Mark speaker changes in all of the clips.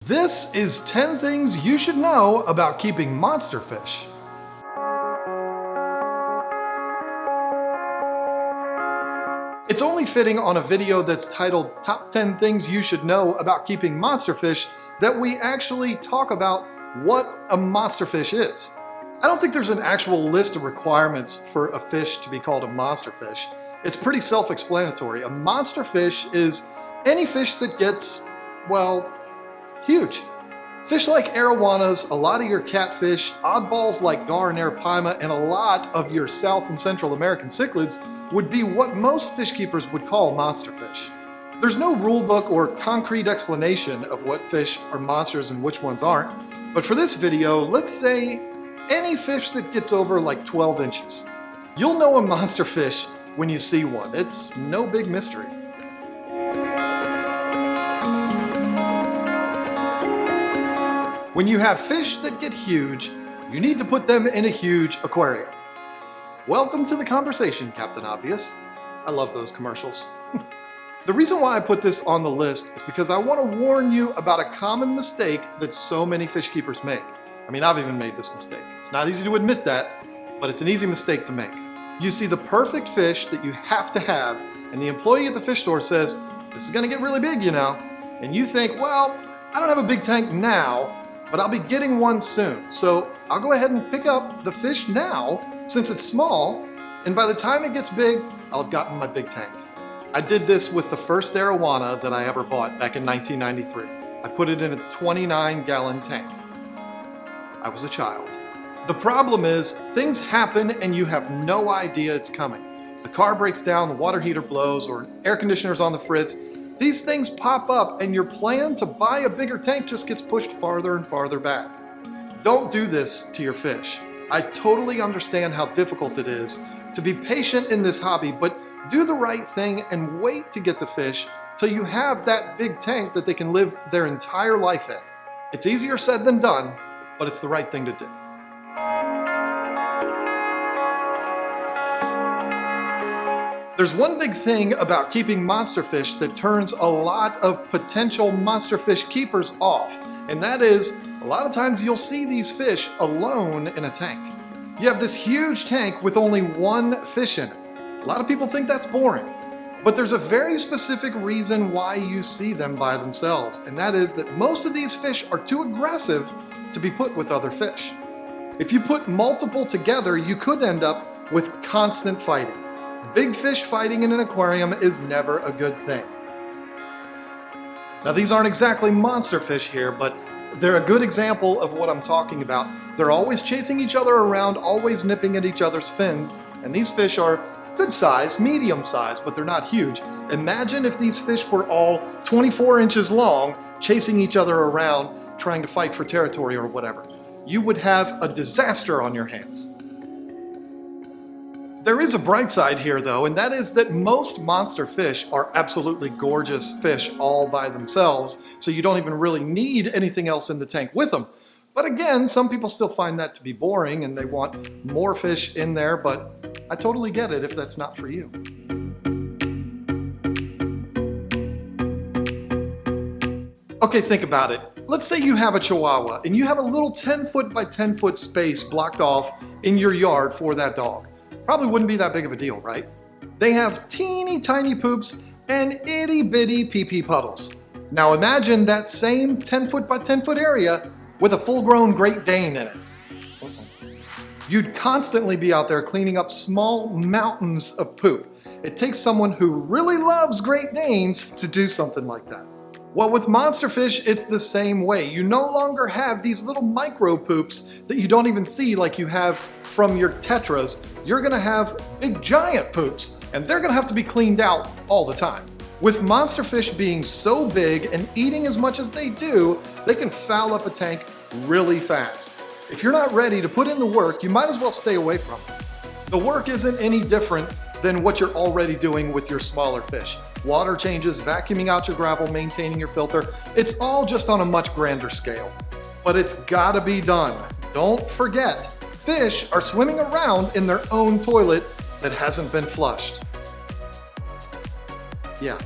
Speaker 1: This is 10 things you should know about keeping monster fish. It's only fitting on a video that's titled Top 10 Things You Should Know About Keeping Monster Fish that we actually talk about what a monster fish is. I don't think there's an actual list of requirements for a fish to be called a monster fish. It's pretty self-explanatory. A monster fish is any fish that gets, well, huge. Fish like arowanas, a lot of your catfish, oddballs like gar and arapaima, and a lot of your South and Central American cichlids would be what most fish keepers would call monster fish. There's no rule book or concrete explanation of what fish are monsters and which ones aren't, but for this video, let's say any fish that gets over like 12 inches. You'll know a monster fish when you see one. It's no big mystery. When you have fish that get huge, you need to put them in a huge aquarium. Welcome to the conversation, Captain Obvious. I love those commercials. The reason why I put this on the list is because I want to warn you about a common mistake that so many fish keepers make. I mean, I've even made this mistake. It's not easy to admit that, but it's an easy mistake to make. You see the perfect fish that you have to have, and the employee at the fish store says, "This is gonna get really big, you know." And you think, well, I don't have a big tank now, but I'll be getting one soon. So I'll go ahead and pick up the fish now, since it's small, and by the time it gets big, I'll have gotten my big tank. I did this with the first arowana that I ever bought back in 1993. I put it in a 29-gallon tank. I was a child. The problem is, things happen and you have no idea it's coming. The car breaks down, the water heater blows, or air conditioner's on the fritz. These things pop up and your plan to buy a bigger tank just gets pushed farther and farther back. Don't do this to your fish. I totally understand how difficult it is to be patient in this hobby, but do the right thing and wait to get the fish till you have that big tank that they can live their entire life in. It's easier said than done, but it's the right thing to do. There's one big thing about keeping monster fish that turns a lot of potential monster fish keepers off, and that is, a lot of times you'll see these fish alone in a tank. You have this huge tank with only one fish in it. A lot of people think that's boring, but there's a very specific reason why you see them by themselves, and that is that most of these fish are too aggressive to be put with other fish. If you put multiple together, you could end up with constant fighting. Big fish fighting in an aquarium is never a good thing. Now, these aren't exactly monster fish here, but they're a good example of what I'm talking about. They're always chasing each other around, always nipping at each other's fins, and these fish are good size, medium size, but they're not huge. Imagine if these fish were all 24 inches long, chasing each other around, trying to fight for territory or whatever. You would have a disaster on your hands. There is a bright side here though, and that is that most monster fish are absolutely gorgeous fish all by themselves, so you don't even really need anything else in the tank with them. But again, some people still find that to be boring and they want more fish in there, but I totally get it if that's not for you. Okay, think about it. Let's say you have a Chihuahua and you have a little 10-foot by 10-foot space blocked off in your yard for that dog. Probably wouldn't be that big of a deal, right? They have teeny tiny poops and itty bitty pee-pee puddles. Now imagine that same 10-foot by 10-foot area with a full-grown Great Dane in it. You'd constantly be out there cleaning up small mountains of poop. It takes someone who really loves Great Danes to do something like that. Well, with monster fish, it's the same way. You no longer have these little micro poops that you don't even see like you have from your tetras. You're gonna have big giant poops, and they're gonna have to be cleaned out all the time. With monster fish being so big and eating as much as they do, they can foul up a tank really fast. If you're not ready to put in the work, you might as well stay away from it. The work isn't any different than what you're already doing with your smaller fish. Water changes, vacuuming out your gravel, maintaining your filter. It's all just on a much grander scale. But it's gotta be done. Don't forget, fish are swimming around in their own toilet that hasn't been flushed. Yeah.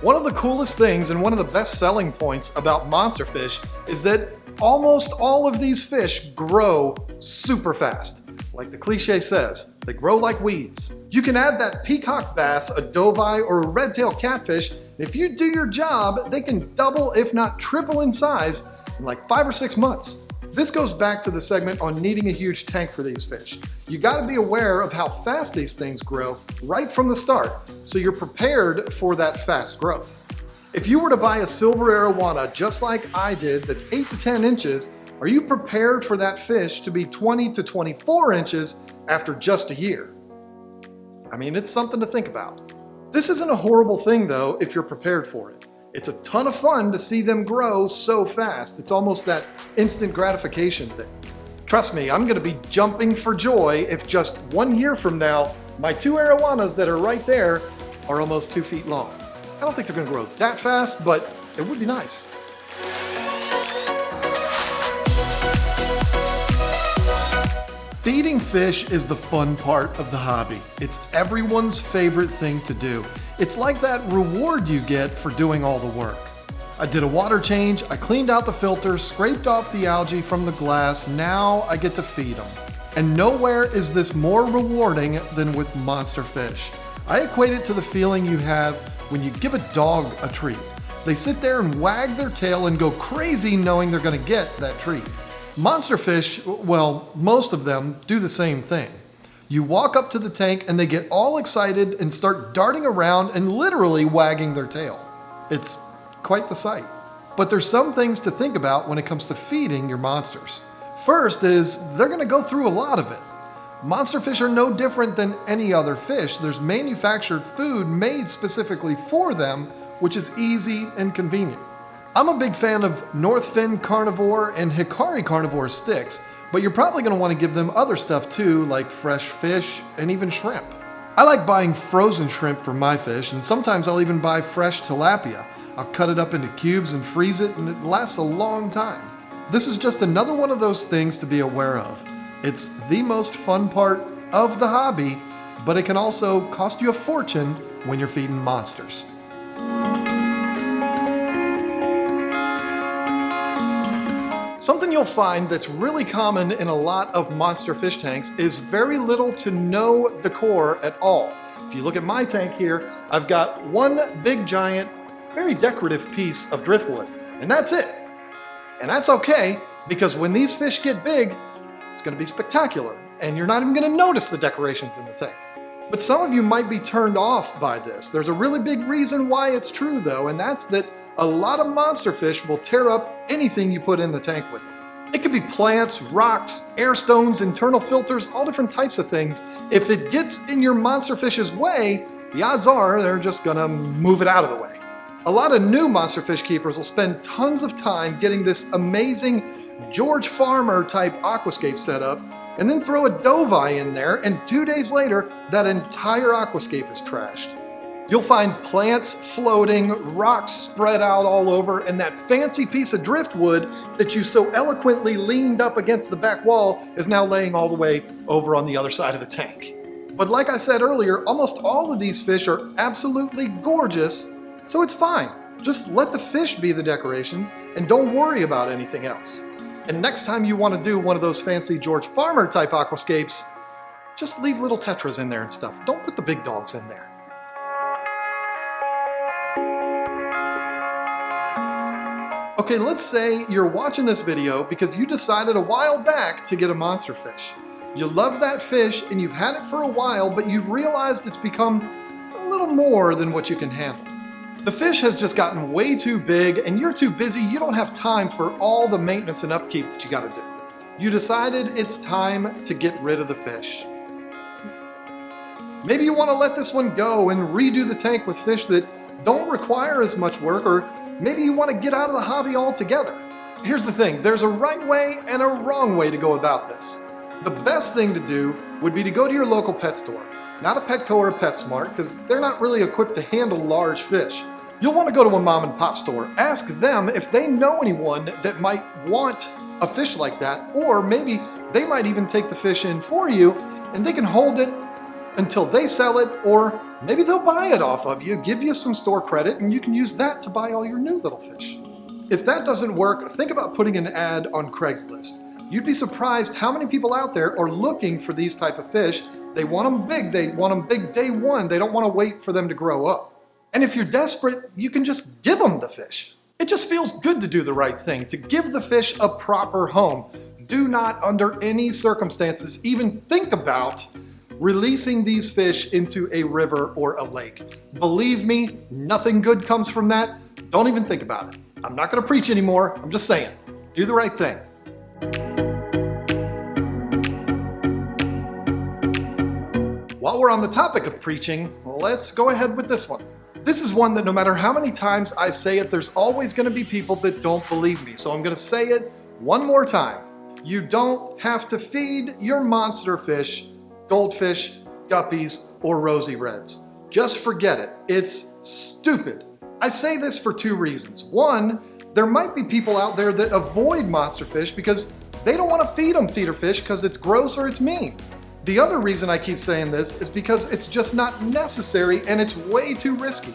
Speaker 1: One of the coolest things and one of the best selling points about monster fish is that almost all of these fish grow super fast. Like the cliche says, they grow like weeds. You can add that peacock bass, a doveye, or a red-tailed catfish. If you do your job, they can double, if not triple in size in like 5 or 6 months. This goes back to the segment on needing a huge tank for these fish. You gotta be aware of how fast these things grow right from the start, so you're prepared for that fast growth. If you were to buy a silver arowana just like I did that's 8 to 10 inches, are you prepared for that fish to be 20 to 24 inches after just a year? I mean, it's something to think about. This isn't a horrible thing though if you're prepared for it. It's a ton of fun to see them grow so fast. It's almost that instant gratification thing. Trust me, I'm gonna be jumping for joy if just 1 year from now, my 2 arowanas that are right there are almost 2 feet long. I don't think they're gonna grow that fast, but it would be nice. Feeding fish is the fun part of the hobby. It's everyone's favorite thing to do. It's like that reward you get for doing all the work. I did a water change, I cleaned out the filter, scraped off the algae from the glass, now I get to feed them. And nowhere is this more rewarding than with monster fish. I equate it to the feeling you have when you give a dog a treat. They sit there and wag their tail and go crazy knowing they're gonna get that treat. Monster fish, well, most of them do the same thing. You walk up to the tank and they get all excited and start darting around and literally wagging their tail. It's quite the sight. But there's some things to think about when it comes to feeding your monsters. First is they're gonna go through a lot of it. Monster fish are no different than any other fish. There's manufactured food made specifically for them, which is easy and convenient. I'm a big fan of Northfin carnivore and Hikari carnivore sticks, but you're probably going to want to give them other stuff too, like fresh fish and even shrimp. I like buying frozen shrimp for my fish, and sometimes I'll even buy fresh tilapia. I'll cut it up into cubes and freeze it, and it lasts a long time. This is just another one of those things to be aware of. It's the most fun part of the hobby, but it can also cost you a fortune when you're feeding monsters. Something you'll find that's really common in a lot of monster fish tanks is very little to no decor at all. If you look at my tank here, I've got one big giant, very decorative piece of driftwood, and that's it. And that's okay, because when these fish get big, it's gonna be spectacular, and you're not even gonna notice the decorations in the tank. But some of you might be turned off by this. There's a really big reason why it's true though, and that's that a lot of monster fish will tear up anything you put in the tank with them. It could be plants, rocks, air stones, internal filters, all different types of things. If it gets in your monster fish's way, the odds are they're just gonna move it out of the way. A lot of new monster fish keepers will spend tons of time getting this amazing George Farmer type aquascape set up, and then throw a doveye in there, and 2 days later, that entire aquascape is trashed. You'll find plants floating, rocks spread out all over, and that fancy piece of driftwood that you so eloquently leaned up against the back wall is now laying all the way over on the other side of the tank. But like I said earlier, almost all of these fish are absolutely gorgeous, so it's fine. Just let the fish be the decorations and don't worry about anything else. And next time you want to do one of those fancy George Farmer type aquascapes, just leave little tetras in there and stuff. Don't put the big dogs in there. Okay, let's say you're watching this video because you decided a while back to get a monster fish. You love that fish and you've had it for a while, but you've realized it's become a little more than what you can handle. The fish has just gotten way too big and you're too busy, you don't have time for all the maintenance and upkeep that you gotta do. You decided it's time to get rid of the fish. Maybe you wanna let this one go and redo the tank with fish that don't require as much work, or maybe you wanna get out of the hobby altogether. Here's the thing, there's a right way and a wrong way to go about this. The best thing to do would be to go to your local pet store. Not a Petco or a PetSmart, because they're not really equipped to handle large fish. You'll want to go to a mom and pop store. Ask them if they know anyone that might want a fish like that, or maybe they might even take the fish in for you and they can hold it until they sell it, or maybe they'll buy it off of you, give you some store credit, and you can use that to buy all your new little fish. If that doesn't work, think about putting an ad on Craigslist. You'd be surprised how many people out there are looking for these type of fish. They want them big day one. They don't want to wait for them to grow up. And if you're desperate, you can just give them the fish. It just feels good to do the right thing, to give the fish a proper home. Do not, under any circumstances, even think about releasing these fish into a river or a lake. Believe me, nothing good comes from that. Don't even think about it. I'm not going to preach anymore. I'm just saying, do the right thing. While we're on the topic of preaching, let's go ahead with this one. This is one that no matter how many times I say it, there's always going to be people that don't believe me. So I'm going to say it one more time. You don't have to feed your monster fish goldfish, guppies, or rosy reds. Just forget it. It's stupid. I say this for two reasons. One, there might be people out there that avoid monster fish because they don't want to feed them feeder fish because it's gross or it's mean. The other reason I keep saying this is because it's just not necessary and it's way too risky.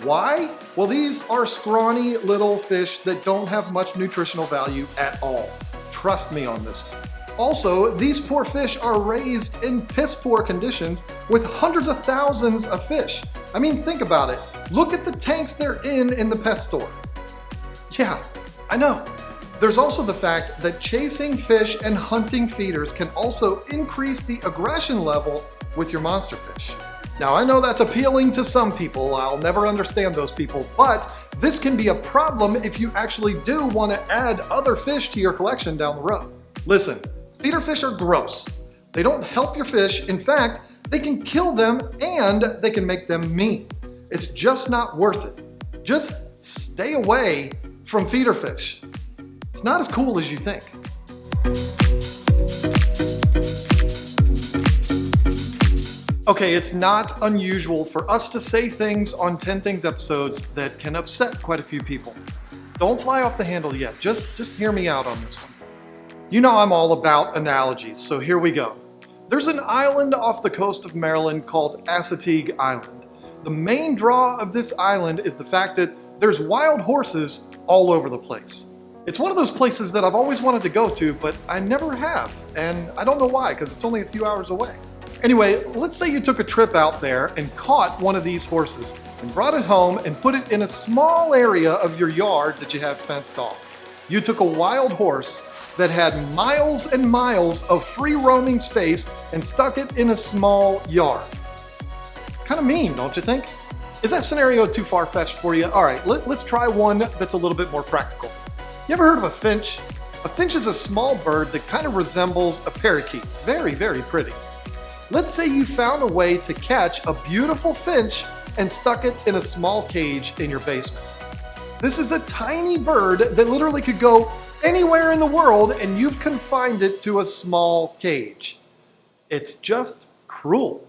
Speaker 1: Why? Well, these are scrawny little fish that don't have much nutritional value at all. Trust me on this one. Also, these poor fish are raised in piss poor conditions with hundreds of thousands of fish. I mean, think about it. Look at the tanks they're in the pet store. Yeah, I know. There's also the fact that chasing fish and hunting feeders can also increase the aggression level with your monster fish. Now, I know that's appealing to some people. I'll never understand those people, but this can be a problem if you actually do want to add other fish to your collection down the road. Listen, feeder fish are gross. They don't help your fish. In fact, they can kill them and they can make them mean. It's just not worth it. Just stay away from feeder fish. It's not as cool as you think. Okay, it's not unusual for us to say things on 10 Things episodes that can upset quite a few people. Don't fly off the handle yet. Just hear me out on this one. You know I'm all about analogies, so here we go. There's an island off the coast of Maryland called Assateague Island. The main draw of this island is the fact that there's wild horses all over the place. It's one of those places that I've always wanted to go to, but I never have, and I don't know why, because it's only a few hours away. Anyway, let's say you took a trip out there and caught one of these horses and brought it home and put it in a small area of your yard that you have fenced off. You took a wild horse that had miles and miles of free roaming space and stuck it in a small yard. It's kind of mean, don't you think? Is that scenario too far-fetched for you? All right, let's try one that's a little bit more practical. You ever heard of a finch? A finch is a small bird that kind of resembles a parakeet. Very, very pretty. Let's say you found a way to catch a beautiful finch and stuck it in a small cage in your basement. This is a tiny bird that literally could go anywhere in the world and you've confined it to a small cage. It's just cruel.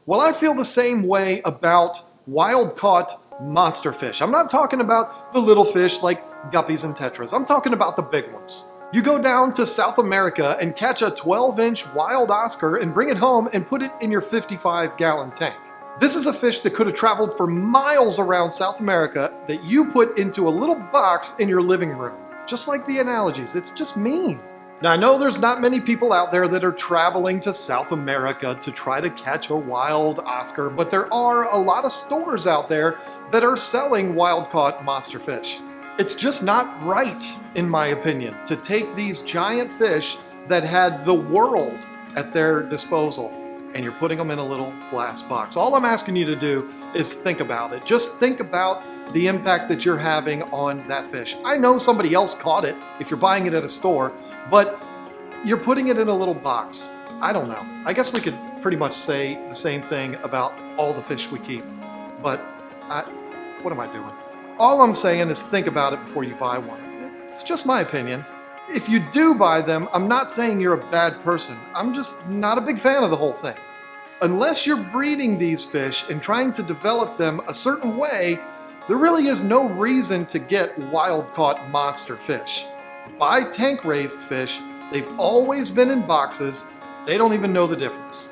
Speaker 1: Well, I feel the same way about wild-caught monster fish. I'm not talking about the little fish like guppies and tetras. I'm talking about the big ones. You go down to South America and catch a 12-inch wild Oscar and bring it home and put it in your 55-gallon tank. This is a fish that could have traveled for miles around South America that you put into a little box in your living room. Just like the analogies, it's just mean. Now, I know there's not many people out there that are traveling to South America to try to catch a wild Oscar, but there are a lot of stores out there that are selling wild-caught monster fish. It's just not right, in my opinion, to take these giant fish that had the world at their disposal and you're putting them in a little glass box. All I'm asking you to do is think about it. Just think about the impact that you're having on that fish. I know somebody else caught it if you're buying it at a store, but you're putting it in a little box. I don't know. I guess we could pretty much say the same thing about all the fish we keep, but what am I doing? All I'm saying is think about it before you buy one. It's just my opinion. If you do buy them, I'm not saying you're a bad person. I'm just not a big fan of the whole thing. Unless you're breeding these fish and trying to develop them a certain way, there really is no reason to get wild-caught monster fish. Buy tank-raised fish. They've always been in boxes. They don't even know the difference.